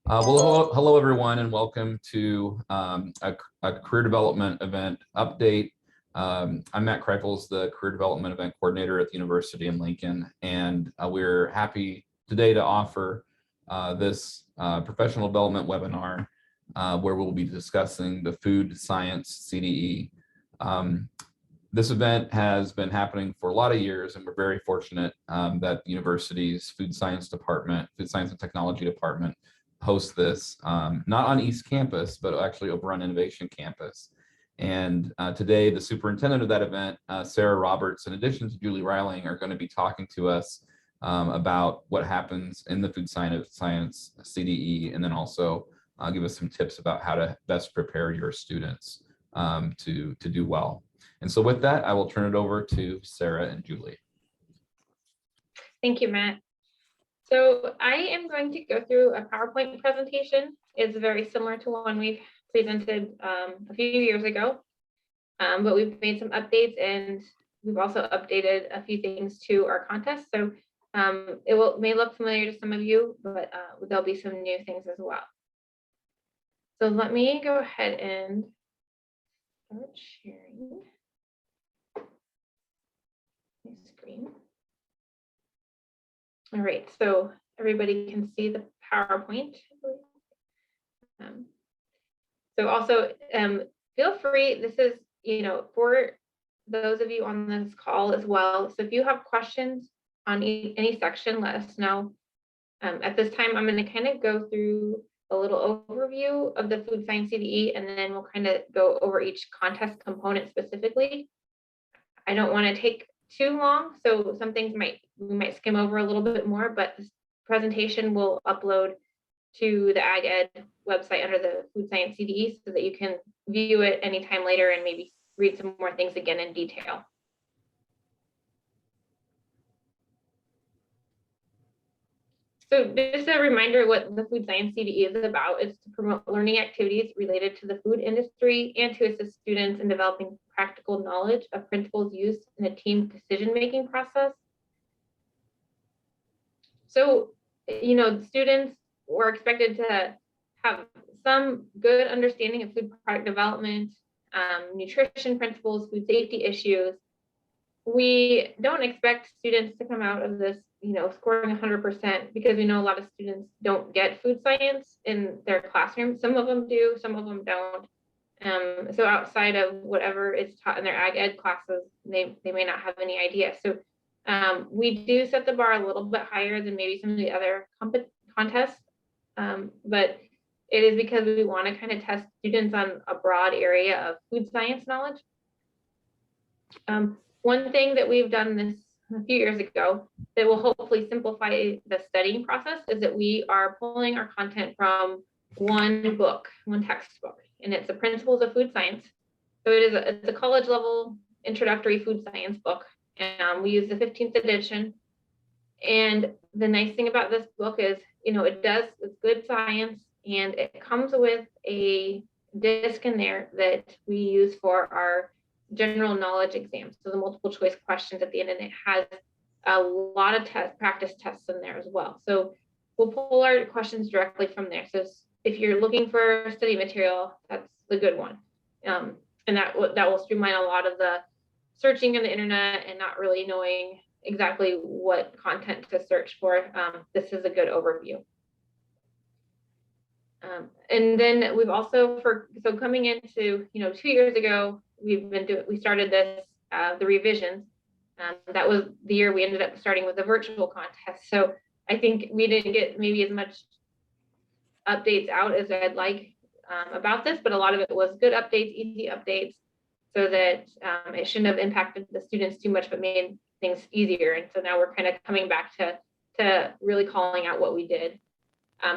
Hello everyone, and welcome to a career development event update. I'm Matt Kreifels, the Career Development Event Coordinator at the University in Lincoln, and we're happy today to offer this professional development webinar where we'll be discussing the Food Science CDE. This event has been happening for a lot of years, and we're very fortunate that the university's Food Science and Technology Department hosts this, not on East Campus, but actually over on Innovation Campus. And today, the superintendent of that event, Sarah Roberts, in addition to Julie Reiling, are going to be talking to us about what happens in the Food Science CDE, and then also give us some tips about how to best prepare your students to do well. And so with that, I will turn it over to Sarah and Julie. Thank you, Matt. So I am going to go through a PowerPoint presentation. It's very similar to one we've presented a few years ago, but we've made some updates, and we've also updated a few things to our contest. So it may look familiar to some of you, but there'll be some new things as well. So let me go ahead and start sharing my screen. All right, so everybody can see the PowerPoint. So also feel free, this is, for those of you on this call as well. So if you have questions on any section, let us know. At this time, I'm going to kind of go through a little overview of the Food Science CDE, and then we'll kind of go over each contest component specifically. I don't want to take too long, so some things we might skim over a little bit more, but this presentation will upload to the Ag Ed website under the Food Science CDE so that you can view it anytime later and maybe read some more things again in detail. So just a reminder what the Food Science CDE is about. It's to promote learning activities related to the food industry and to assist students in developing practical knowledge of principles used in a team decision-making process. So, students were expected to have some good understanding of food product development, nutrition principles, food safety issues. We don't expect students to come out of this scoring 100%, because we know a lot of students don't get food science in their classroom. Some of them do, some of them don't. So outside of whatever is taught in their Ag Ed classes, they may not have any idea. So we do set the bar a little bit higher than maybe some of the other contests, but it is because we want to kind of test students on a broad area of food science knowledge. One thing that we've done a few years ago that will hopefully simplify the studying process is that we are pulling our content from one book, one textbook, and it's the Principles of Food Science. So it's a college level introductory food science book, and we use the 15th edition. And the nice thing about this book is, it's good science, and it comes with a disc in there that we use for our general knowledge exams. So the multiple choice questions at the end, and it has a lot of practice tests in there as well. So we'll pull our questions directly from there. So if you're looking for study material, that's the good one. And that will streamline a lot of the searching on the internet and not really knowing exactly what content to search for. This is a good overview. And then we've also, so coming into 2 years ago, we started this the revisions. That was the year we ended up starting with the virtual contest. So I think we didn't get maybe as much updates out as I'd like about this, but a lot of it was good updates, easy updates, so that it shouldn't have impacted the students too much, but made things easier. And so now we're kind of coming back to really calling out what we did.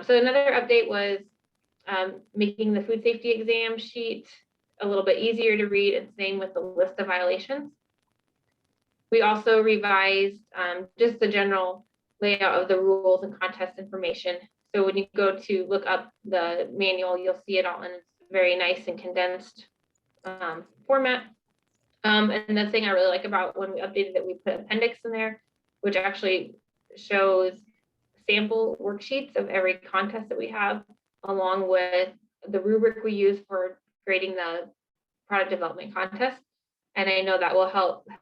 So another update was making the food safety exam sheet a little bit easier to read, and same with the list of violations. We also revised just the general layout of the rules and contest information. So when you go to look up the manual, you'll see it all in its very nice and condensed format. And the thing I really like about when we updated it, we put appendix in there, which actually shows sample worksheets of every contest that we have. along with the rubric we use for grading the product development contest. And I know that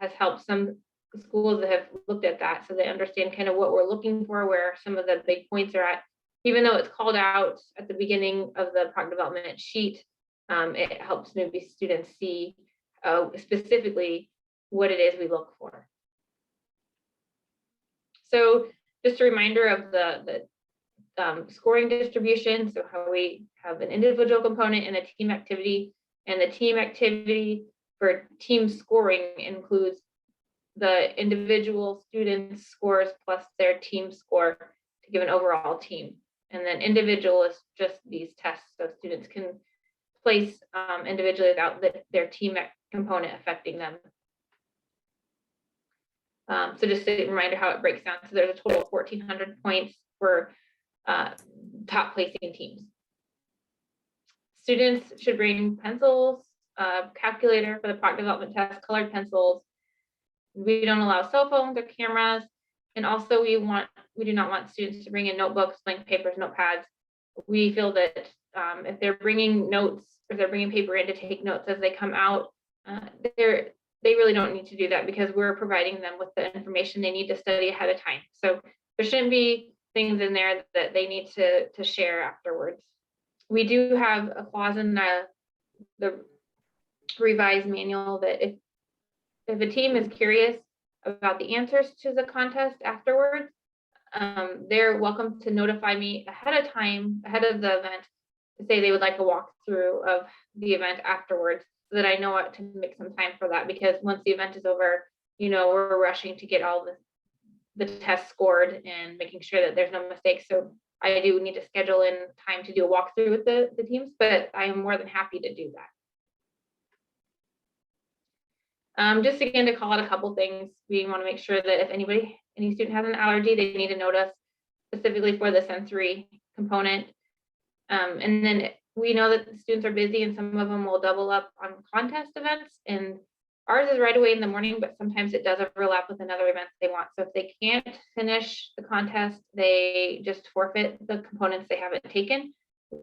has helped some schools that have looked at that, so they understand kind of what we're looking for, where some of the big points are at. Even though it's called out at the beginning of the product development sheet, it helps maybe students see specifically what it is we look for. So just a reminder of the scoring distribution. So how we have an individual component and a team activity, and the team activity for team scoring includes the individual students' scores plus their team score to give an overall team. And then individual is just these tests, so students can place individually without their team component affecting them. So just a reminder how it breaks down. So there's a total of 1,400 points for top placing teams. Students should bring pencils, calculator for the product development test, colored pencils. We don't allow cell phones or cameras. And also we do not want students to bring in notebooks, blank papers, notepads. We feel that if they're bringing notes, or they're bringing paper in to take notes as they come out, they really don't need to do that, because we're providing them with the information they need to study ahead of time. So there shouldn't be things in there that they need to share afterwards. We do have a clause in the revised manual that if a team is curious about the answers to the contest afterwards, they're welcome to notify me ahead of time, ahead of the event, to say they would like a walkthrough of the event afterwards, so that I know what to make some time for that. Because once the event is over, we're rushing to get all the tests scored and making sure that there's no mistakes. So I do need to schedule in time to do a walkthrough with the teams, but I am more than happy to do that. Just again, to call out a couple things, we want to make sure that if any student has an allergy, they need to notice specifically for the sensory component. And then we know that the students are busy, and some of them will double up on contest events, and ours is right away in the morning, but sometimes it does overlap with another event they want. So if they can't finish the contest, they just forfeit the components they haven't taken.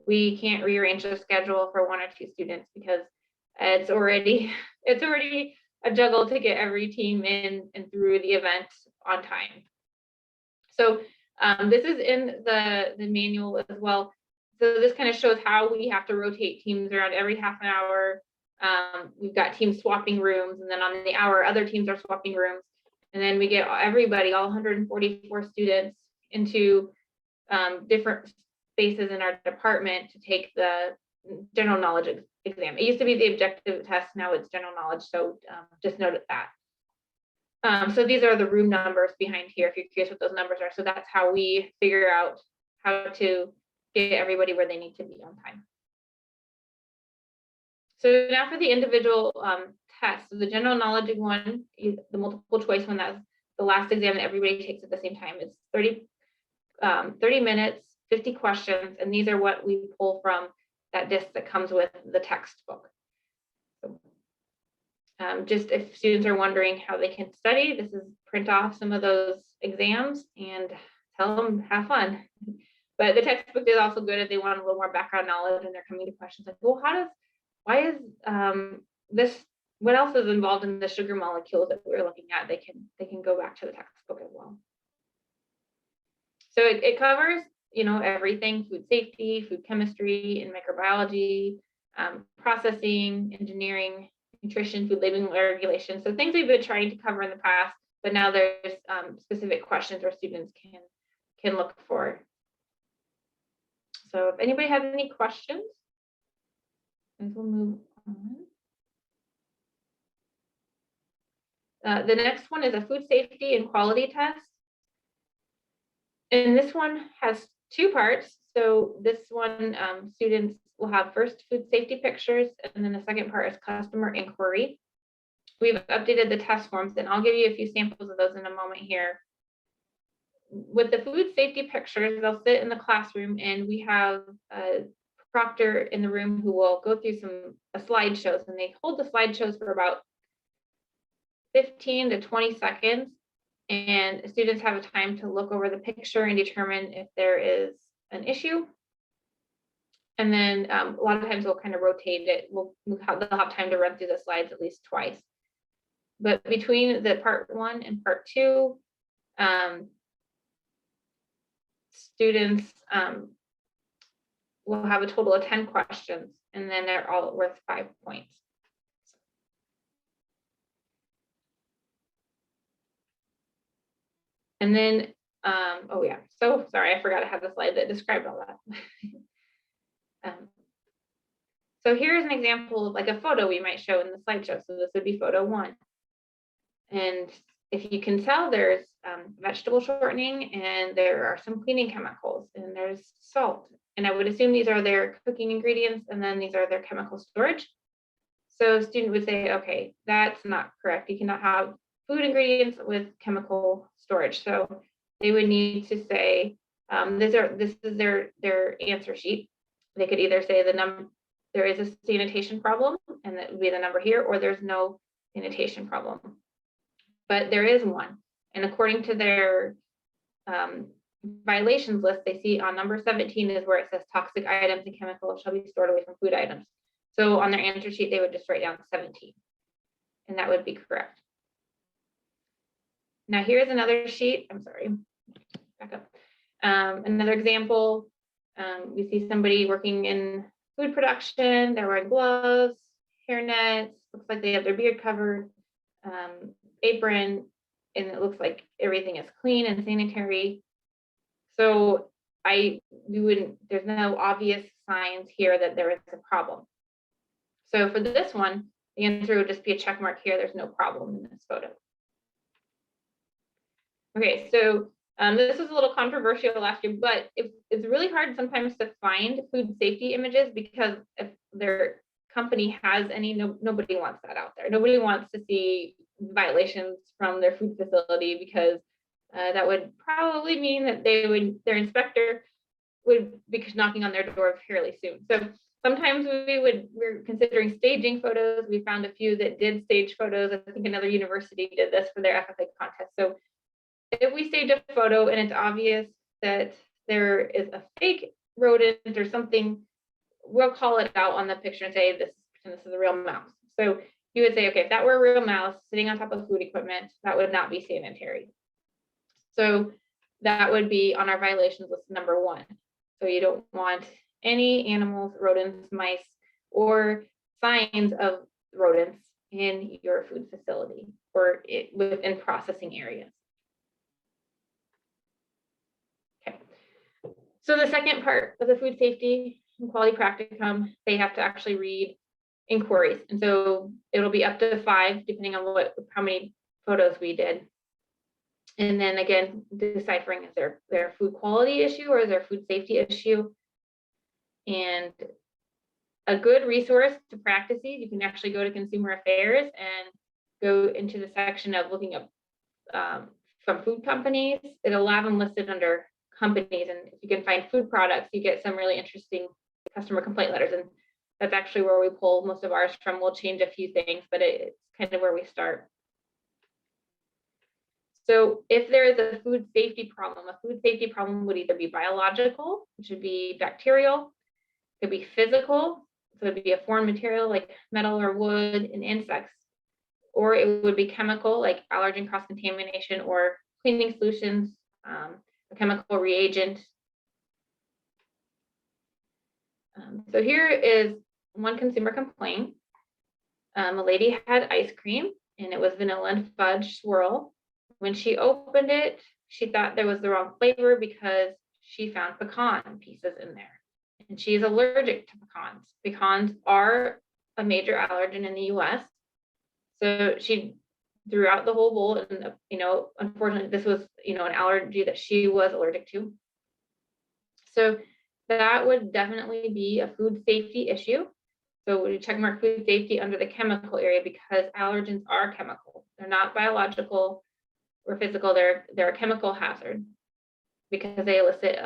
We can't rearrange the schedule for one or two students, because it's already a juggle to get every team in and through the event on time. So this is in the manual as well. So this kind of shows how we have to rotate teams around every half an hour. We've got teams swapping rooms, and then on the hour, other teams are swapping rooms. And then we get everybody, all 144 students, into different spaces in our department to take the general knowledge exam. It used to be the objective test, now it's general knowledge, so just note that. So these are the room numbers behind here, if you're curious what those numbers are. So that's how we figure out how to get everybody where they need to be on time. So now for the individual tests. So the general knowledge one, the multiple choice one, that's the last exam that everybody takes at the same time. It's 30 minutes, 50 questions, and these are what we pull from that disc that comes with the textbook. So, just if students are wondering how they can study, this is print off some of those exams and tell them have fun. But the textbook is also good if they want a little more background knowledge and they're coming to questions like, well, why is this, what else is involved in the sugar molecules that we're looking at? They can go back to the textbook as well. So it covers, everything: food safety, food chemistry, and microbiology, processing, engineering, nutrition, food labeling regulations. So things we've been trying to cover in the past, but now there's specific questions where students can look for. So if anybody has any questions, we'll move on. The next one is a food safety and quality test. And this one has two parts. So this one, students will have first food safety pictures, and then the second part is customer inquiry. We've updated the test forms, and I'll give you a few samples of those in a moment here. With the food safety pictures, they'll sit in the classroom, and we have a proctor in the room who will go through some slideshows, and they hold the slideshows for about 15 to 20 seconds. And students have a time to look over the picture and determine if there is an issue. And then a lot of times we'll kind of rotate it. They'll have time to run through the slides at least twice. But between the part 1 and part 2, students will have a total of 10 questions, and then they're all worth 5 points. And then, oh yeah, so sorry, I forgot I have the slide that described all that. So here's an example of like a photo we might show in the slideshow. So this would be photo 1. And if you can tell, there's vegetable shortening, and there are some cleaning chemicals, and there's salt. And I would assume these are their cooking ingredients, and then these are their chemical storage. So a student would say, okay, that's not correct. You cannot have food ingredients with chemical storage. So they would need to say, this is their answer sheet. They could either say there is a sanitation problem, and that would be the number here, or there's no sanitation problem. But there is one. And according to their violations list, they see on number 17 is where it says toxic items and chemicals shall be stored away from food items. So on their answer sheet, they would just write down 17, and that would be correct. Now here's another sheet. I'm sorry, back up. Another example, we see somebody working in food production. They're wearing gloves, hairnets, looks like they have their beard covered, apron, and it looks like everything is clean and sanitary. So there's no obvious signs here that there is a problem. So for this one, the answer would just be a check mark here. There's no problem in this photo. Okay, so this was a little controversial last year, but it's really hard sometimes to find food safety images, because if their company has any, nobody wants that out there. Nobody wants to see violations from their food facility, because that would probably mean that their inspector would be knocking on their door fairly soon. So sometimes we're considering staging photos. We found a few that did stage photos. I think another university did this for their FFA contest. So if we stage a photo and it's obvious that there is a fake rodent or something, we'll call it out on the picture and say, this is a real mouse. So you would say, okay, if that were a real mouse sitting on top of food equipment, that would not be sanitary. So that would be on our violations list number 1. So you don't want any animals, rodents, mice, or signs of rodents in your food facility or within processing areas. Okay. So the second part of the food safety and quality practicum, they have to actually read inquiries. And so it'll be up to 5, depending on how many photos we did. And then again, deciphering, is there food quality issue or is there food safety issue? And a good resource to practice these, you can actually go to Consumer Affairs and go into the section of looking up from food companies. It'll have them listed under companies, and if you can find food products, you get some really interesting customer complaint letters, and that's actually where we pull most of ours from. We'll change a few things, but it's kind of where we start. So if there is a food safety problem would either be biological, which would be bacterial, it could be physical, so it would be a foreign material like metal or wood and insects, or it would be chemical like allergen cross-contamination or cleaning solutions, a chemical reagent. So here is one consumer complaint. A lady had ice cream and it was vanilla and fudge swirl. When she opened it, she thought there was the wrong flavor because she found pecan pieces in there. And she is allergic to pecans. Pecans are a major allergen in the US. So she threw out the whole bowl, and unfortunately, this was an allergy that she was allergic to. So that would definitely be a food safety issue. So we check mark food safety under the chemical area, because allergens are chemical. They're not biological or physical. They're a chemical hazard because they elicit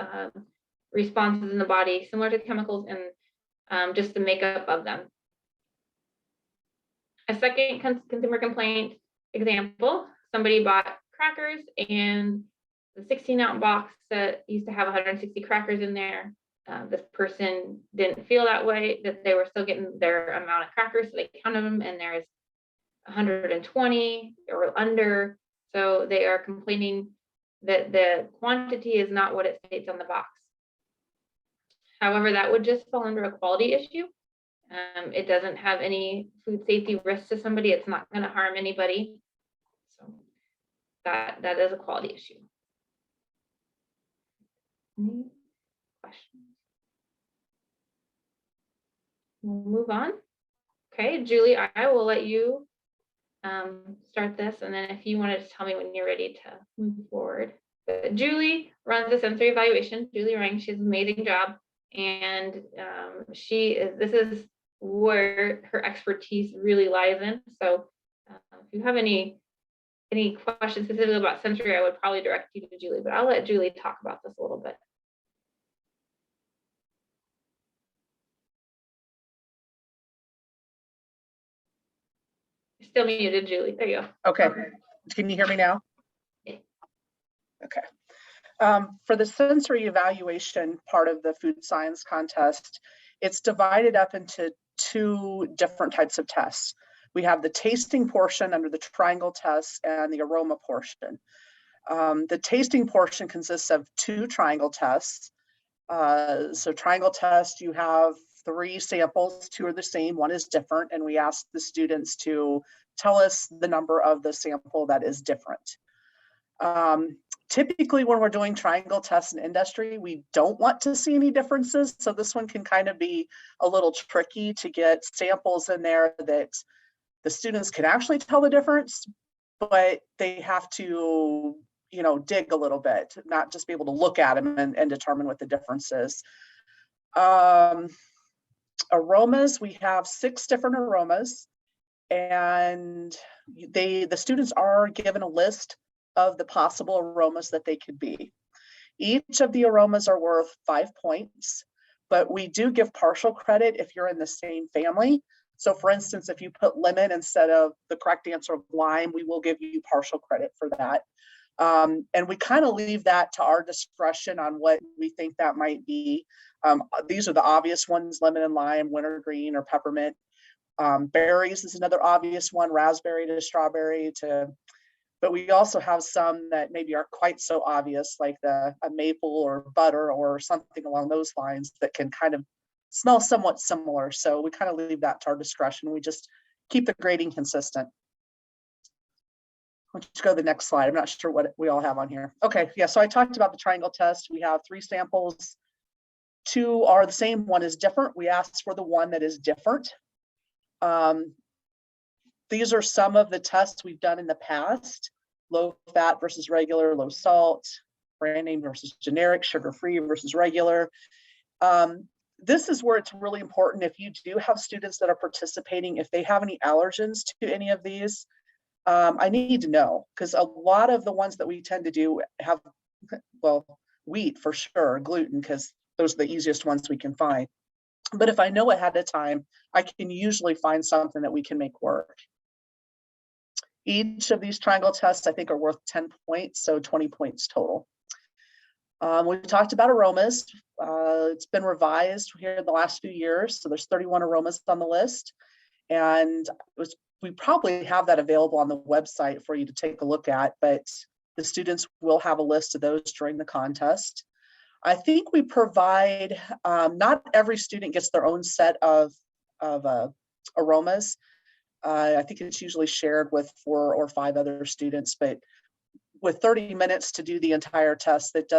responses in the body similar to chemicals and just the makeup of them. A second consumer complaint example, somebody bought crackers and the 16-ounce box that used to have 160 crackers in there this person didn't feel that way, that they were still getting their amount of crackers, so they counted them, and there's 120 or under. So they are complaining that the quantity is not what it states on the box. However, that would just fall under a quality issue. It doesn't have any food safety risk to somebody. It's not going to harm anybody. So that is a quality issue. Any questions? We'll move on. Okay, Julie, I will let you start this, and then if you wanted to tell me when you're ready to move forward. But Julie runs the sensory evaluation. Julie Rang, she does an amazing job, and this is where her expertise really lies in. So if you have any questions specifically about sensory, I would probably direct you to Julie, but I'll let Julie talk about this a little bit. You're still muted, Julie. There you go. Okay. Can you hear me now? Yeah. Okay. For the sensory evaluation part of the food science contest, it's divided up into 2 different types of tests. We have the tasting portion under the triangle test and the aroma portion. The tasting portion consists of 2 triangle tests. So triangle test, you have 3 samples, 2 are the same, 1 is different, and we ask the students to tell us the number of the sample that is different. Typically when we're doing triangle tests in industry, we don't want to see any differences. So this one can kind of be a little tricky to get samples in there that the students can actually tell the difference, but they have to, dig a little bit, not just be able to look at them and determine what the difference is. Aromas, we have 6 different aromas, and the students are given a list of the possible aromas that they could be. Each of the aromas are worth 5 points, but we do give partial credit if you're in the same family. So for instance, if you put lemon instead of the correct answer of lime, we will give you partial credit for that. And we kind of leave that to our discretion on what we think that might be. These are the obvious ones: lemon and lime, wintergreen, or peppermint. Berries is another obvious one: raspberry to strawberry to. But we also have some that maybe aren't quite so obvious, like a maple or butter or something along those lines that can kind of smell somewhat similar. So we kind of leave that to our discretion. We just keep the grading consistent. Let's go to the next slide. I'm not sure what we all have on here. Okay, yeah, so I talked about the triangle test. We have 3 samples. 2 are the same, 1 is different. We asked for the one that is different. These are some of the tests we've done in the past: low fat versus regular, low salt, brand name versus generic, sugar-free versus regular. This is where it's really important, if you do have students that are participating, if they have any allergens to any of these, I need to know, because a lot of the ones that we tend to do have, well, wheat for sure, gluten, because those are the easiest ones we can find. But if I know ahead of time, I can usually find something that we can make work. Each of these triangle tests, I think, are worth 10 points, so 20 points total. We talked about aromas. It's been revised here in the last few years, so there's 31 aromas on the list, and we probably have that available on the website for you to take a look at, but the students will have a list of those during the contest. I think we provide, not every student gets their own set of aromas. I think it's usually shared with 4 or 5 other students, but with 30 minutes to do the entire test, it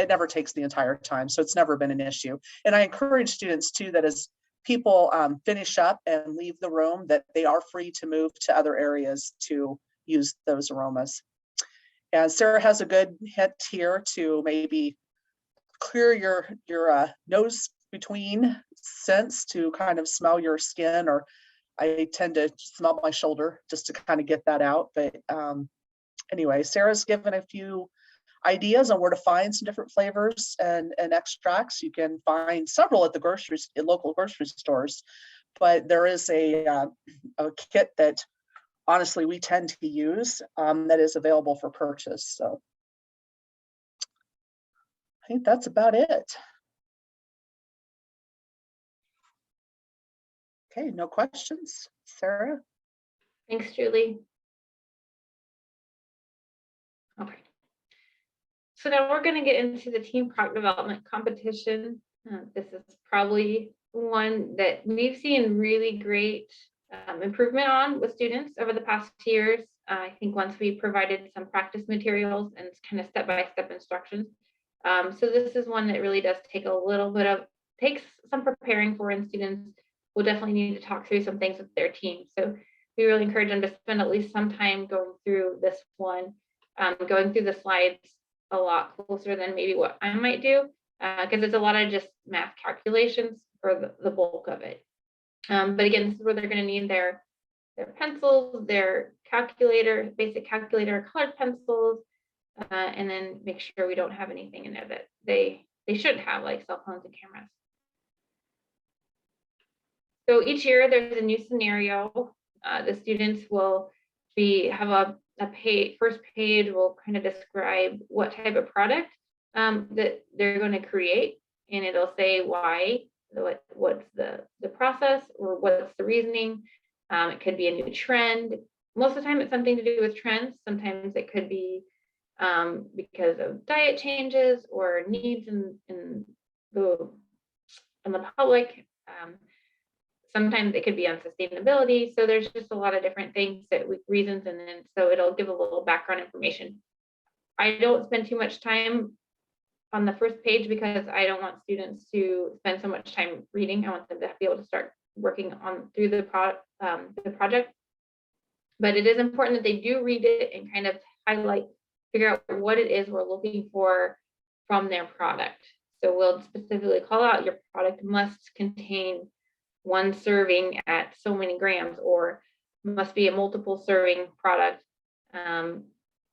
never takes the entire time. So it's never been an issue. And I encourage students too, that as people finish up and leave the room, that they are free to move to other areas to use those aromas. And Sarah has a good hint here to maybe clear your nose between scents to kind of smell your skin, or I tend to smell my shoulder just to kind of get that out. But anyway, Sarah's given a few ideas on where to find some different flavors and extracts. You can find several at the local grocery stores, but there is a kit that honestly we tend to use that is available for purchase. So I think that's about it. Okay, no questions. Sarah? Thanks, Julie. Okay. So now we're going to get into the team product development competition. This is probably one that we've seen really great improvement on with students over the past years. I think once we provided some practice materials and kind of step-by-step instructions. So this is one that really does take a little bit of, takes some preparing for, and students will definitely need to talk through some things with their team. So we really encourage them to spend at least some time going through this one, going through the slides a lot closer than maybe what I might do, because it's a lot of just math calculations for the bulk of it. But again, this is where they're going to need their pencils, their calculator, basic calculator, colored pencils, and then make sure we don't have anything in there that they should have, like cell phones and cameras. So each year there's a new scenario. The students will have a first page will kind of describe what type of product that they're going to create, and it'll say why, what's the process, or what's the reasoning. It could be a new trend. Most of the time it's something to do with trends. Sometimes it could be because of diet changes or needs in the public. Sometimes it could be on sustainability. So there's just a lot of different things reasons, and then so it'll give a little background information. I don't spend too much time on the first page because I don't want students to spend so much time reading. I want them to be able to start working through the project. But it is important that they do read it and kind of figure out what it is we're looking for from their product. So we'll specifically call out your product must contain 1 serving at so many grams, or must be a multiple serving product.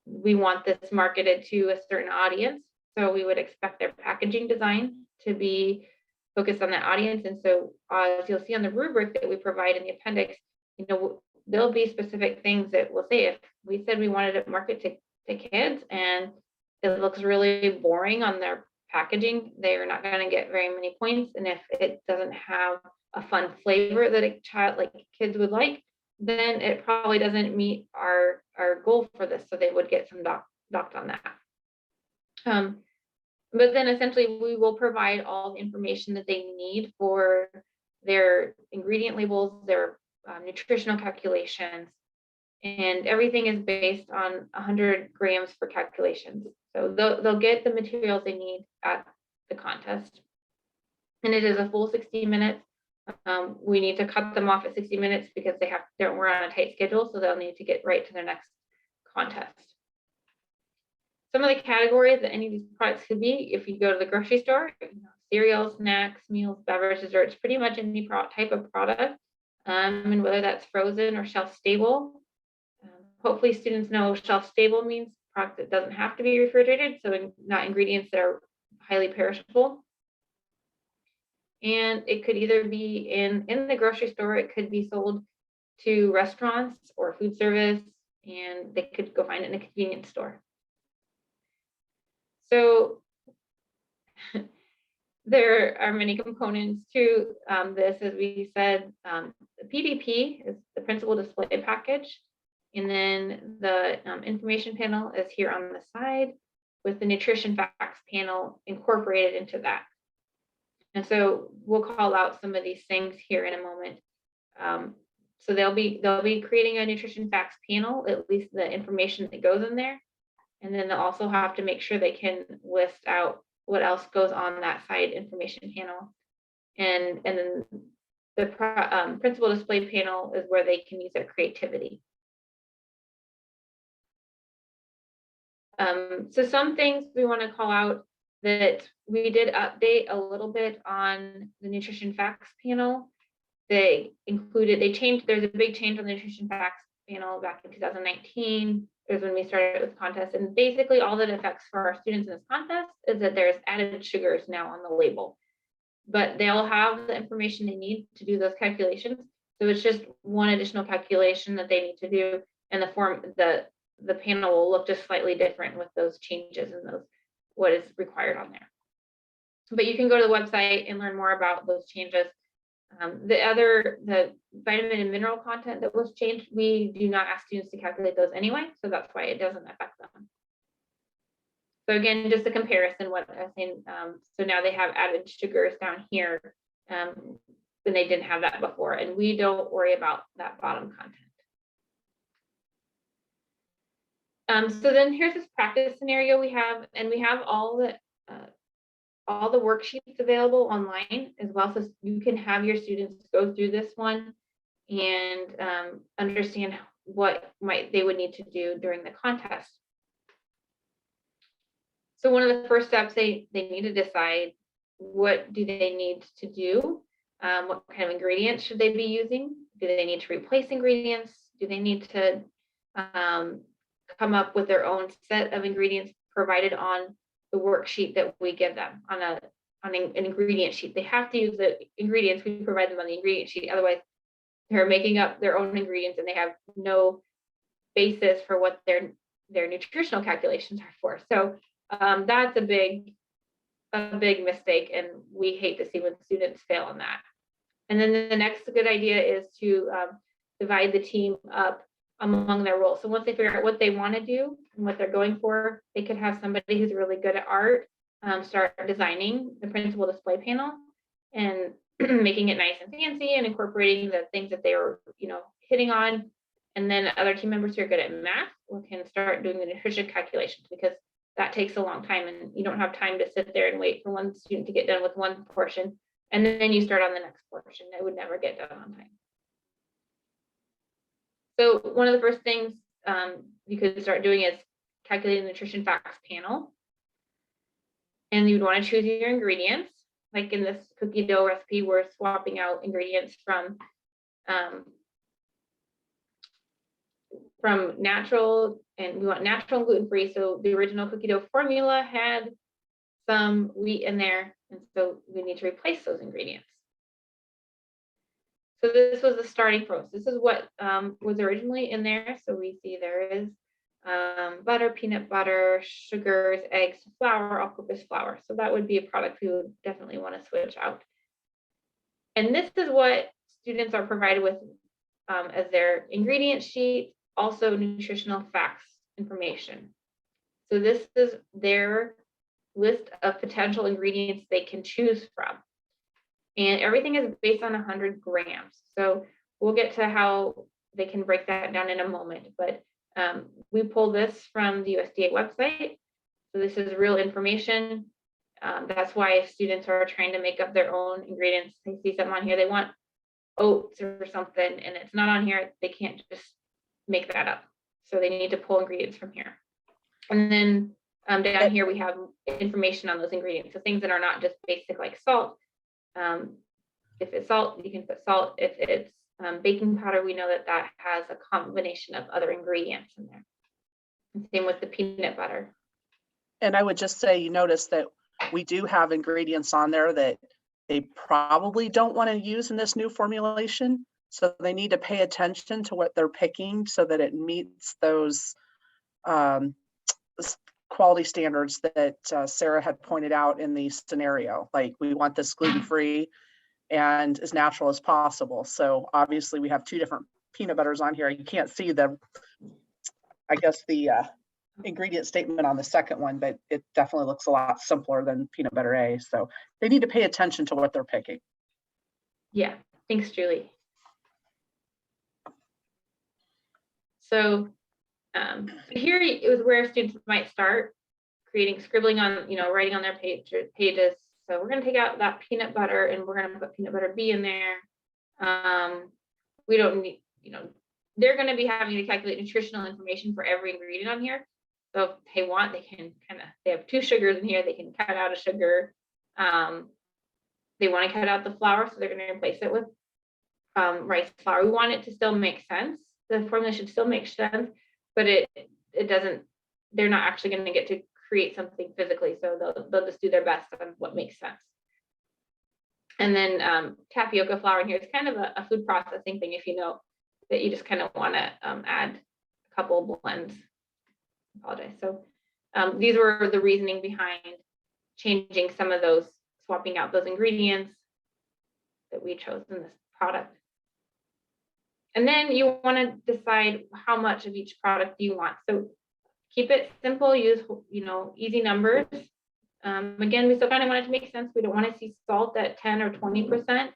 We want this marketed to a certain audience, so we would expect their packaging design to be focused on that audience. And so as you'll see on the rubric that we provide in the appendix, there'll be specific things that we'll say. If we said we wanted to market to kids and it looks really boring on their packaging, they're not going to get very many points. And if it doesn't have a fun flavor that a child, like kids, would like, then it probably doesn't meet our goal for this. So they would get some docked on that. But then essentially we will provide all the information that they need for their ingredient labels, their nutritional calculations, and everything is based on 100 grams for calculations. So they'll get the materials they need at the contest. And it is a full 60 minutes. We need to cut them off at 60 minutes because we're on a tight schedule, so they'll need to get right to their next contest. Some of the categories that any of these products could be, if you go to the grocery store, cereal, snacks, meals, beverages, desserts, pretty much any type of product, and whether that's frozen or shelf stable. Hopefully students know shelf stable means product that doesn't have to be refrigerated, so not ingredients that are highly perishable. And it could either be in the grocery store, it could be sold to restaurants or food service, and they could go find it in a convenience store. So there are many components to this. As we said, the PDP is the principal display package, and then the information panel is here on the side with the nutrition facts panel incorporated into that. And so we'll call out some of these things here in a moment. So they'll be creating a nutrition facts panel, at least the information that goes in there. And then they'll also have to make sure they can list out what else goes on that side information panel. And then the principal display panel is where they can use their creativity. So some things we want to call out that we did update a little bit on the nutrition facts panel. There's a big change on the nutrition facts panel back in 2019. Is when we started with contest, and basically all that affects for our students in this contest is that there's added sugars now on the label, but they'll have the information they need to do those calculations. So it's just one additional calculation that they need to do, and the panel will look just slightly different with those changes and what is required on there. But you can go to the website and learn more about those changes. The vitamin and mineral content that was changed, we do not ask students to calculate those anyway, so that's why it doesn't affect them. So again, just a comparison, what I was saying, so now they have added sugars down here, when they didn't have that before, and we don't worry about that bottom content. So then here's this practice scenario we have, and we have all the worksheets available online as well, so you can have your students go through this one and understand what they would need to do during the contest. So one of the first steps, they need to decide what do they need to do, what kind of ingredients should they be using, do they need to replace ingredients, do they need to come up with their own set of ingredients provided on the worksheet that we give them on an ingredient sheet. They have to use the ingredients we provide them on the ingredient sheet, otherwise they're making up their own ingredients and they have no basis for what their nutritional calculations are for. So that's a big mistake, and we hate to see when students fail on that. And then the next good idea is to divide the team up among their roles. So once they figure out what they want to do and what they're going for, they could have somebody who's really good at art start designing the principal display panel and making it nice and fancy and incorporating the things that they were, hitting on. And then other team members who are good at math can start doing the nutrition calculations, because that takes a long time and you don't have time to sit there and wait for one student to get done with one portion and then you start on the next portion. It would never get done on time. So one of the first things you could start doing is calculating the nutrition facts panel. And you'd want to choose your ingredients. Like in this cookie dough recipe, we're swapping out ingredients from natural, and we want natural and gluten-free. So the original cookie dough formula had some wheat in there, and so we need to replace those ingredients. So this was the starting process. This is what was originally in there. So we see there is butter, peanut butter, sugars, eggs, flour, all-purpose flour. So that would be a product we would definitely want to switch out. And this is what students are provided with as their ingredient sheet, also nutritional facts information. So this is their list of potential ingredients they can choose from. And everything is based on 100 grams. So we'll get to how they can break that down in a moment, but we pull this from the USDA website. So this is real information. That's why if students are trying to make up their own ingredients, they see something on here, they want oats or something, and it's not on here, they can't just make that up. So they need to pull ingredients from here. And then down here, we have information on those ingredients. So things that are not just basic like salt. If it's salt, you can put salt. If it's baking powder, we know that that has a combination of other ingredients in there. And same with the peanut butter. And I would just say, you notice that we do have ingredients on there that they probably don't want to use in this new formulation. So they need to pay attention to what they're picking so that it meets those quality standards that Sarah had pointed out in the scenario. Like, we want this gluten-free and as natural as possible. So obviously we have two different peanut butters on here. You can't see the, I guess, the ingredient statement on the second one, but it definitely looks a lot simpler than peanut butter A. So they need to pay attention to what they're picking. Yeah, thanks, Julie. So here is where students might start scribbling on, writing on their pages. So we're going to take out that peanut butter and we're going to put peanut butter B in there. We don't need, they're going to be having to calculate nutritional information for every ingredient on here. So if they want, they can they have 2 sugars in here, they can cut out a sugar. They want to cut out the flour, so they're going to replace it with rice flour. We want it to still make sense. The formula should still make sense, but it doesn't, they're not actually going to get to create something physically, so they'll just do their best on what makes sense. And then tapioca flour in here is kind of a food processing thing, if you know that you just kind of want to add a couple blends. I apologize. So these were the reasoning behind changing some of those swapping out those ingredients that we chose in this product. And then you want to decide how much of each product you want. So keep it simple, use, easy numbers. Again, we still kind of want it to make sense. We don't want to see salt at 10 or 20%.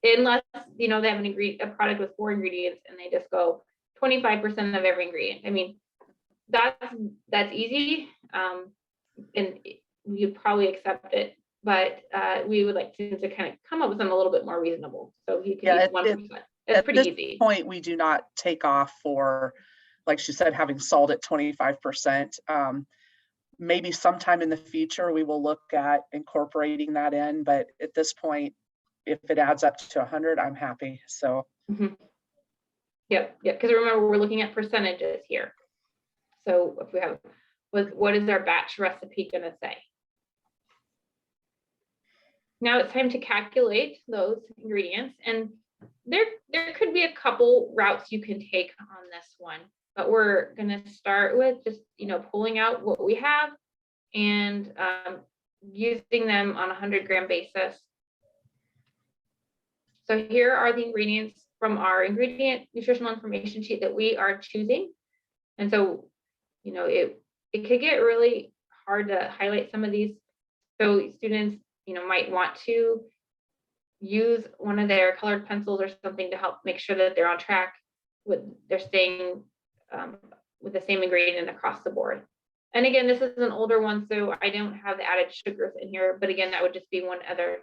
Unless, they have a product with 4 ingredients and they just go 25% of every ingredient. I mean, that's easy. And you'd probably accept it, but we would like to kind of come up with something a little bit more reasonable. So you can use 1%. It's pretty easy. At this point, we do not take off for, like she said, having salt at 25%. Maybe sometime in the future, we will look at incorporating that in, but at this point, if it adds up to 100, I'm happy. So. Yep. Because remember, we're looking at percentages here. So if we have, what is our batch recipe going to say? Now it's time to calculate those ingredients, and there could be a couple routes you can take on this one, but we're going to start with just pulling out what we have and using them on a 100-gram basis. So here are the ingredients from our ingredient nutritional information sheet that we are choosing. And so, it could get really hard to highlight some of these. So students, might want to use one of their colored pencils or something to help make sure that they're on track with, they're staying with the same ingredient across the board. And again, this is an older one, so I don't have the added sugars in here, but again, that would just be one other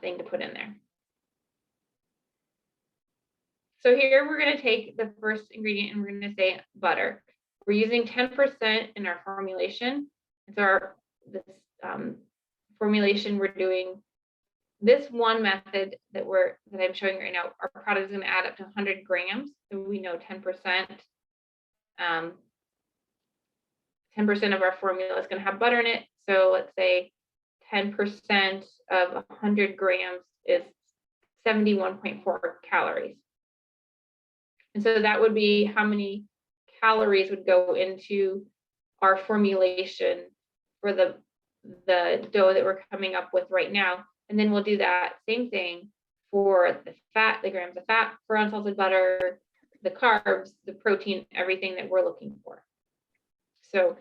thing to put in there. So here we're going to take the first ingredient and we're going to say butter. We're using 10% in our formulation. So this formulation, we're doing this one method that I'm showing right now. Our product is going to add up to 100 grams. So we know 10%. 10% of our formula is going to have butter in it. So let's say 10% of 100 grams is 71.4 calories. And so that would be how many calories would go into our formulation for the dough that we're coming up with right now. And then we'll do that same thing for the fat, the grams of fat, for unsalted butter, the carbs, the protein, everything that we're looking for. So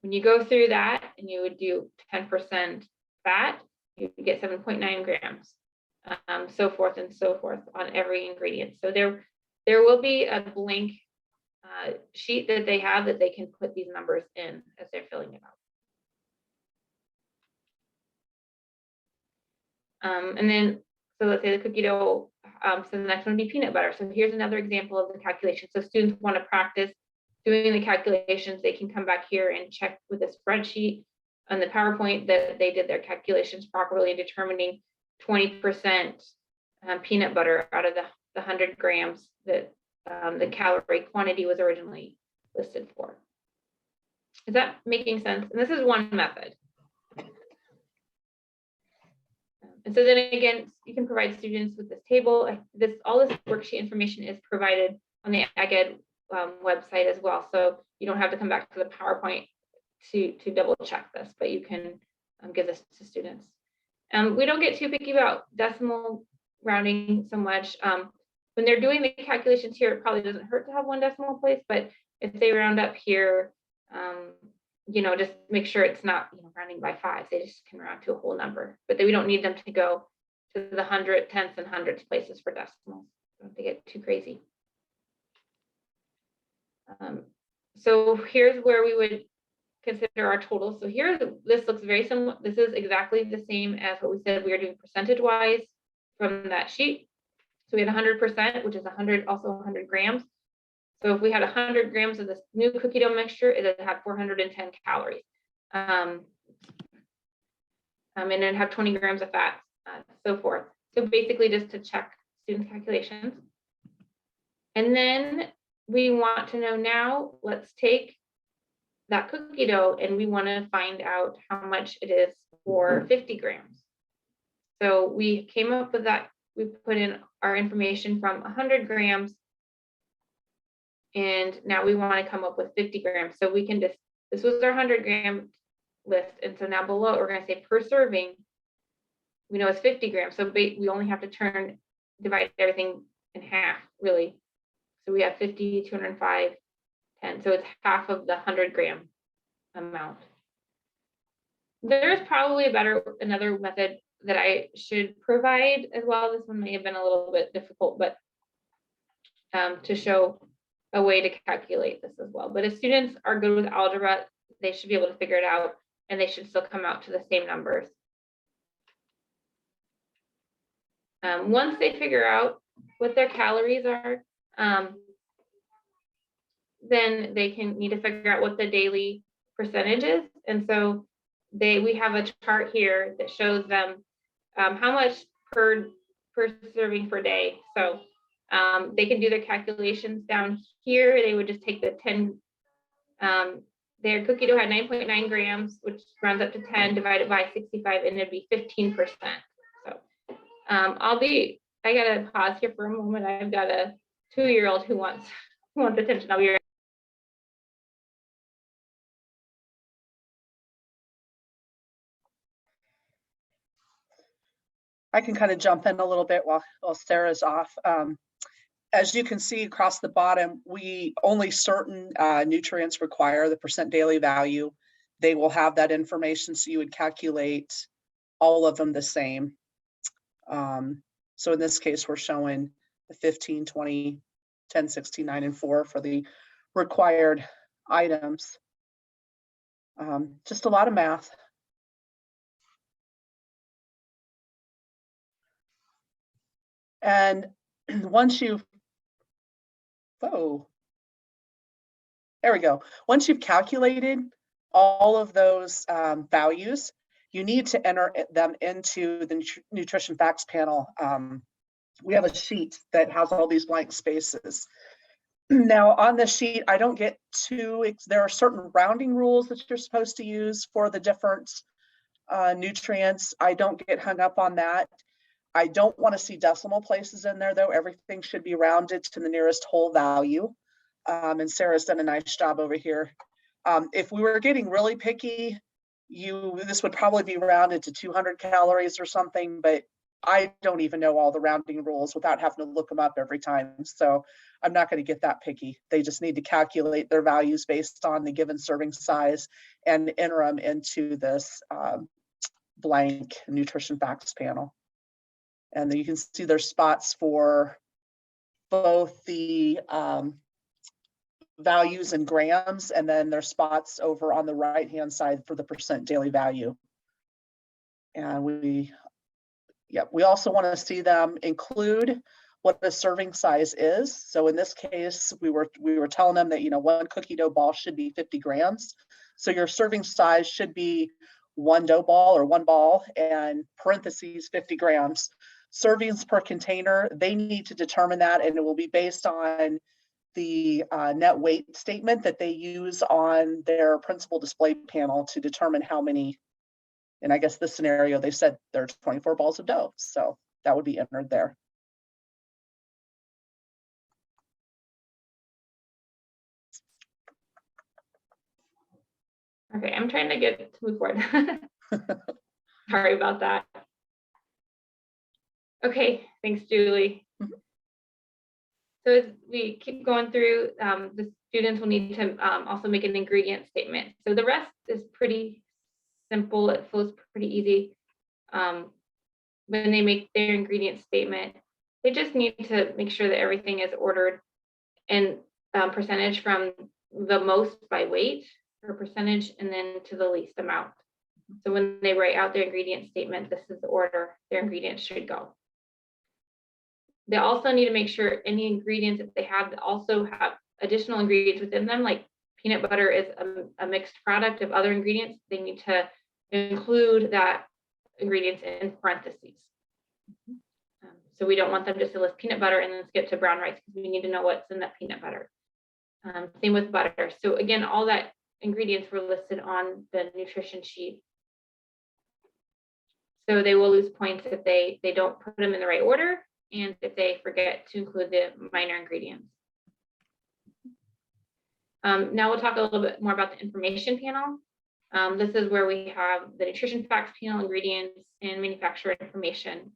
when you go through that and you would do 10% fat, you get 7.9 grams, so forth and so forth on every ingredient. So there will be a blank sheet that they have that they can put these numbers in as they're filling it out. And then, so let's say the cookie dough, so the next one would be peanut butter. So here's another example of the calculation. So students want to practice doing the calculations, they can come back here and check with the spreadsheet on the PowerPoint that they did their calculations properly, determining 20% peanut butter out of the 100 grams that the calorie quantity was originally listed for. Is that making sense? And this is one method. And so then again, you can provide students with this table. All this worksheet information is provided on the AgEd website as well. So you don't have to come back to the PowerPoint to double check this, but you can give this to students. We don't get too picky about decimal rounding so much. When they're doing the calculations here, it probably doesn't hurt to have one decimal place, but if they round up here, just make sure it's not rounding by 5. They just can round to a whole number, but we don't need them to go to the 100, tenths, and hundredths places for decimals. Don't have to get too crazy. So here's where we would consider our total. So here, this looks very similar. This is exactly the same as what we said we are doing percentage-wise from that sheet. So we had 100%, which is 100, also 100 grams. So if we had 100 grams of this new cookie dough mixture, it would have 410 calories. And it'd have 20 grams of fat, so forth. So basically just to check student calculations. And then we want to know now, let's take that cookie dough and we want to find out how much it is for 50 grams. So we came up with that. We put in our information from 100 grams. And now we want to come up with 50 grams. So we can just, this was our 100 gram list. And so now below, we're going to say per serving, we know it's 50 grams. So we only have to divide everything in half, really. So we have 50, 205, 10. So it's half of the 100 gram amount. There is probably another method that I should provide as well. This one may have been a little bit difficult, but to show a way to calculate this as well. But if students are good with algebra, they should be able to figure it out, and they should still come out to the same numbers. Once they figure out what their calories are, then they need to figure out what the daily percentage is. And so we have a chart here that shows them how much per serving per day. So they can do their calculations down here. They would just take the 10, their cookie dough had 9.9 grams, which rounds up to 10 divided by 65, and it'd be 15%. So I gotta pause here for a moment. I've got a 2-year-old who wants attention. I'll be right. I can kind of jump in a little bit while Sarah's off. As you can see across the bottom, only certain nutrients require the percent daily value. They will have that information, so you would calculate all of them the same. So in this case, we're showing the 15, 20, 10, 16, 9, and 4 for the required items. Just a lot of math. And once you've, there we go. Once you've calculated all of those values, you need to enter them into the nutrition facts panel. We have a sheet that has all these blank spaces. Now on the sheet, I don't get there are certain rounding rules that you're supposed to use for the different nutrients. I don't get hung up on that. I don't want to see decimal places in there, though. Everything should be rounded to the nearest whole value. And Sarah's done a nice job over here. If we were getting really picky, this would probably be rounded to 200 calories or something, but I don't even know all the rounding rules without having to look them up every time. So I'm not going to get that picky. They just need to calculate their values based on the given serving size and enter them into this blank nutrition facts panel. And then you can see there's spots for both the values in grams, and then there's spots over on the right-hand side for the percent daily value. And we also want to see them include what the serving size is. So in this case, we were telling them that, one cookie dough ball should be 50 grams. So your serving size should be one dough ball or one ball and parentheses 50 grams. Servings per container, they need to determine that, and it will be based on the net weight statement that they use on their principal display panel to determine how many. And I guess this scenario, they said there's 24 balls of dough, so that would be entered there. Okay, I'm trying to get to move forward. Sorry about that. Okay, thanks, Julie. So as we keep going through, the students will need to also make an ingredient statement. So the rest is pretty simple. It flows pretty easy. When they make their ingredient statement, they just need to make sure that everything is ordered in percentage from the most by weight or percentage, and then to the least amount. So when they write out their ingredient statement, this is the order their ingredients should go. They also need to make sure any ingredients that they have also have additional ingredients within them, like peanut butter is a mixed product of other ingredients. They need to include that ingredients in parentheses. So we don't want them just to list peanut butter and then skip to brown rice, because we need to know what's in that peanut butter. Same with butter. So again, all that ingredients were listed on the nutrition sheet. So they will lose points if they don't put them in the right order, and if they forget to include the minor ingredients. Now we'll talk a little bit more about the information panel. This is where we have the nutrition facts panel, ingredients, and manufacturer information.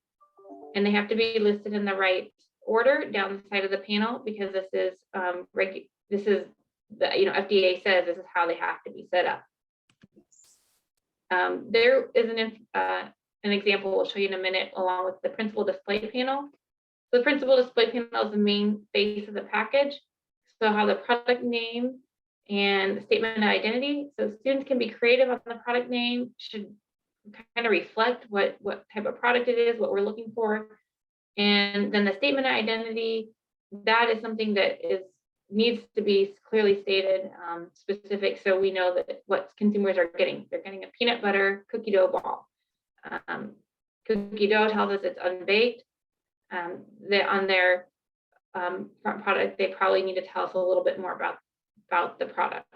And they have to be listed in the right order down the side of the panel, because this is the FDA says this is how they have to be set up. There is an example we'll show you in a minute, along with the principal display panel. The principal display panel is the main face of the package. So how the product name and the statement of identity. So students can be creative on the product name, should kind of reflect what type of product it is, what we're looking for. And then the statement of identity, that is something that needs to be clearly stated, specific, so we know that what consumers are getting. They're getting a peanut butter cookie dough ball. Cookie dough tells us it's unbaked. On their front product, they probably need to tell us a little bit more about the product.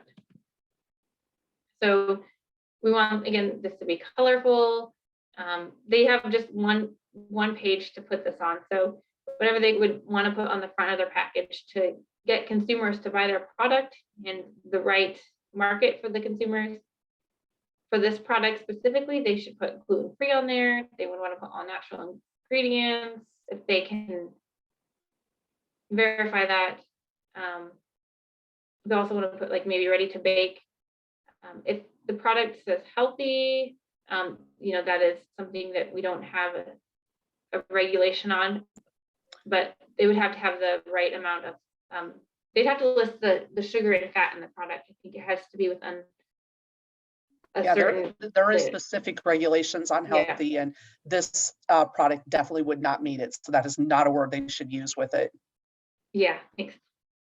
So we want, again, this to be colorful. They have just one page to put this on. So whatever they would want to put on the front of their package to get consumers to buy their product in the right market for the consumers. For this product specifically, they should put gluten-free on there. They would want to put all natural ingredients if they can verify that. They also want to put like maybe ready to bake. If the product says healthy, that is something that we don't have a regulation on, but they would have to have the right amount of, they'd have to list the sugar and fat in the product. I think it has to be within a certain. There is specific regulations on healthy, and this product definitely would not meet it. So that is not a word they should use with it. Yeah, thanks.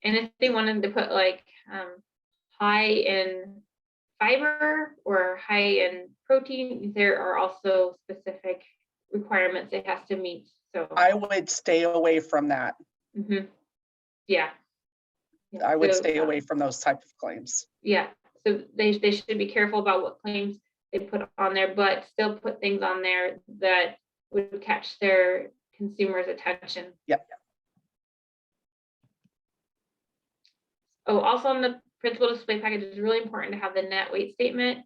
And if they wanted to put like high in fiber or high in protein, there are also specific requirements it has to meet. So I would stay away from that. Mm-hmm. Yeah. I would stay away from those type of claims. Yeah. So they should be careful about what claims they put on there, but still put things on there that would catch their consumers' attention. Yep. Oh, also on the principal display package, it's really important to have the net weight statement.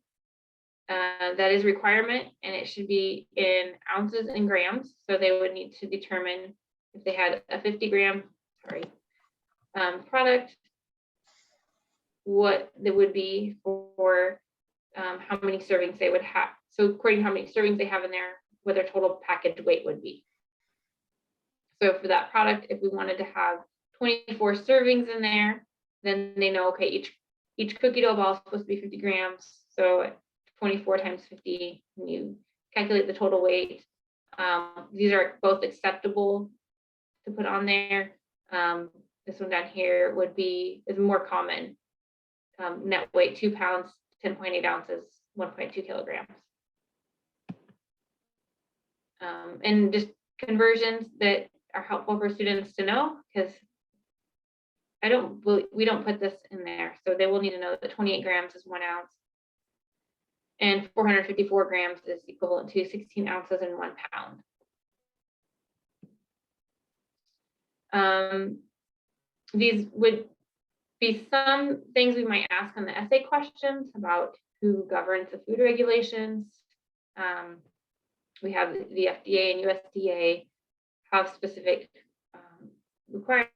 That is requirement, and it should be in ounces and grams. So they would need to determine if they had a 50-gram, product, what they would be for how many servings they would have. So according to how many servings they have in there, what their total package weight would be. So for that product, if we wanted to have 24 servings in there, then they know, okay, each cookie dough ball is supposed to be 50 grams. So 24 times 50, when you calculate the total weight, these are both acceptable to put on there. This one down here is more common. Net weight 2 pounds, 10.8 ounces, 1.2 kilograms. And just conversions that are helpful for students to know, because we don't put this in there. So they will need to know that 28 grams is 1 ounce. And 454 grams is equivalent to 16 ounces and 1 pound. These would be some things we might ask on the essay questions about who governs the food regulations. We have the FDA and USDA have specific requires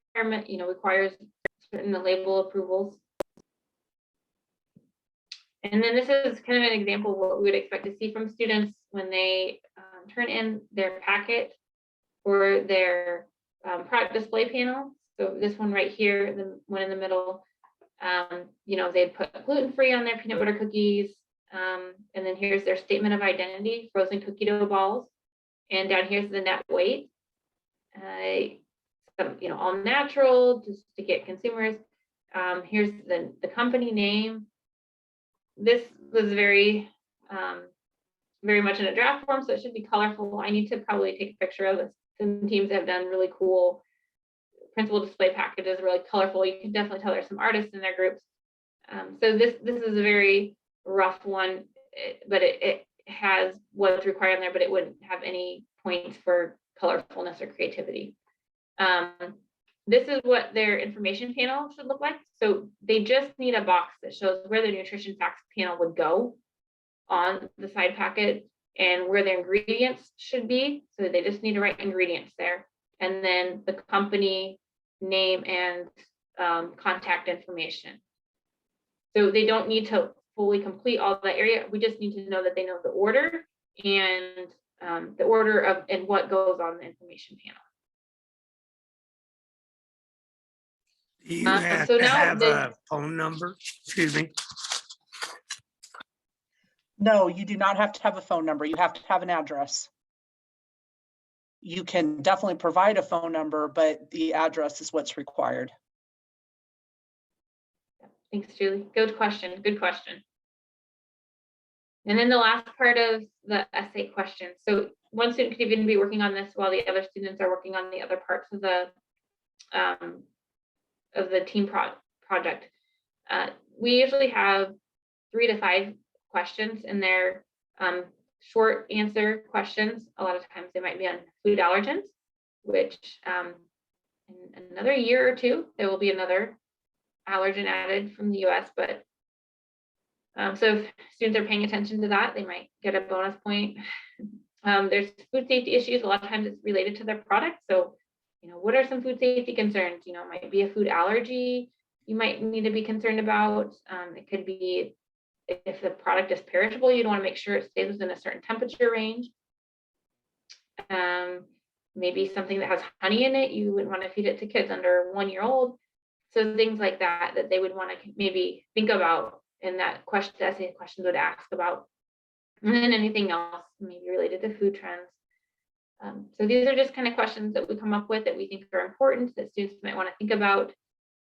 certain label approvals. And then this is kind of an example of what we would expect to see from students when they turn in their packet or their product display panel. So this one right here, the one in the middle, they'd put gluten-free on their peanut butter cookies. And then here's their statement of identity, frozen cookie dough balls. And down here's the net weight. All natural, just to get consumers. Here's the company name. This was very much in a draft form, so it should be colorful. I need to probably take a picture of this. Some teams have done really cool principal display packages, really colorful. You can definitely tell there's some artists in their groups. So this is a very rough one, but it has what's required in there, but it wouldn't have any points for colorfulness or creativity. This is what their information panel should look like. So they just need a box that shows where the nutrition facts panel would go. on the side packet and where their ingredients should be. So they just need to write ingredients there. And then the company name and contact information. So they don't need to fully complete all that area. We just need to know that they know the order and the order of and what goes on the information panel. Do you have so to now have the- a phone number? Excuse me. No, you do not have to have a phone number. You have to have an address. You can definitely provide a phone number, but the address is what's required. Thanks, Julie. Good question. Good question. And then the last part of the essay question. So one student could even be working on this while the other students are working on the other parts of the team project. We usually have 3 to 5 questions, and they're short answer questions. A lot of times they might be on food allergens, which in another year or two, there will be another allergen added from the US, but so if students are paying attention to that, they might get a bonus point. There's food safety issues. A lot of times it's related to their product. So, what are some food safety concerns? It might be a food allergy you might need to be concerned about. It could be if the product is perishable, you'd want to make sure it stays within a certain temperature range. Maybe something that has honey in it, you wouldn't want to feed it to kids under 1 year old. So things like that they would want to maybe think about in that question, essay questions would ask about. And then anything else maybe related to food trends. So these are just kind of questions that we come up with that we think are important that students might want to think about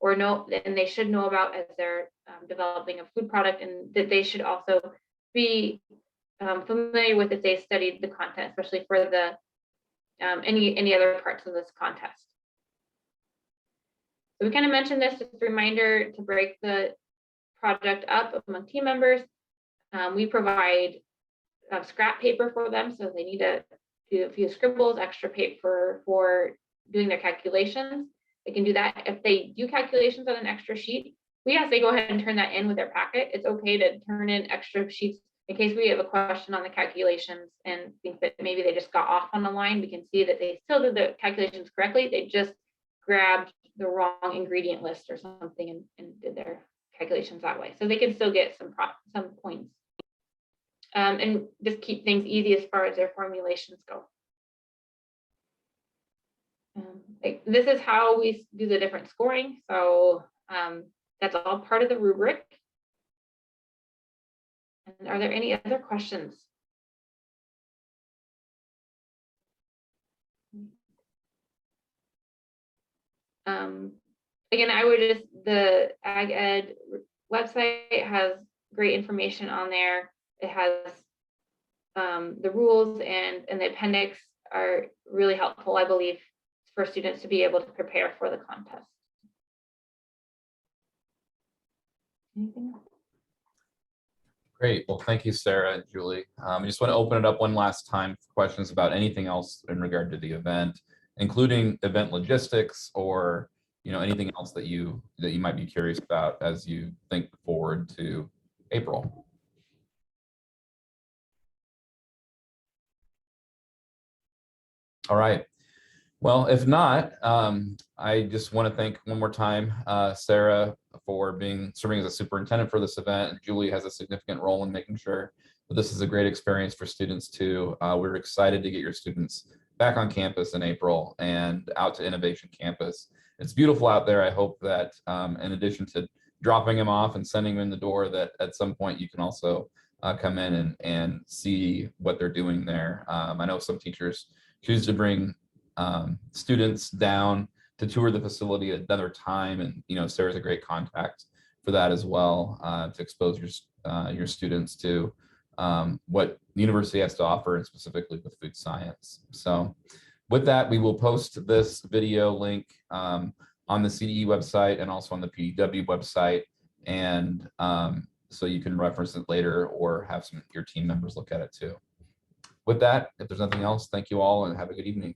or know, and they should know about as they're developing a food product, and that they should also be familiar with if they studied the content, especially for the any other parts of this contest. So we kind of mentioned this, just a reminder to break the project up among team members. We provide scrap paper for them, so they need to do a few scribbles, extra paper for doing their calculations. They can do that. If they do calculations on an extra sheet, we ask they go ahead and turn that in with their packet. It's okay to turn in extra sheets in case we have a question on the calculations and think that maybe they just got off on the line. We can see that they still did the calculations correctly. They just grabbed the wrong ingredient list or something and did their calculations that way. So they can still get some points. And just keep things easy as far as their formulations go. This is how we do the different scoring. So that's all part of the rubric. And are there any other questions? Again, I would just, the Ag Ed website has great information on there. It has the rules and the appendix are really helpful, I believe, for students to be able to prepare for the contest. Anything else? Great. Well, thank you, Sarah and Julie. I just want to open it up one last time for questions about anything else in regard to the event, including event logistics or anything else that you might be curious about as you think forward to April. All right. Well, if not, I just want to thank one more time Sarah for serving as a superintendent for this event, and Julie has a significant role in making sure that this is a great experience for students too. We're excited to get your students back on campus in April and out to Innovation Campus. It's beautiful out there. I hope that in addition to dropping them off and sending them in the door, that at some point you can also come in and see what they're doing there. I know some teachers choose to bring students down to tour the facility at another time, and Sarah's a great contact for that as well, to expose your students to what the university has to offer, and specifically with food science. So with that, we will post this video link on the CDE website and also on the PDW website, and so you can reference it later or have some of your team members look at it too. With that, if there's nothing else, thank you all and have a good evening.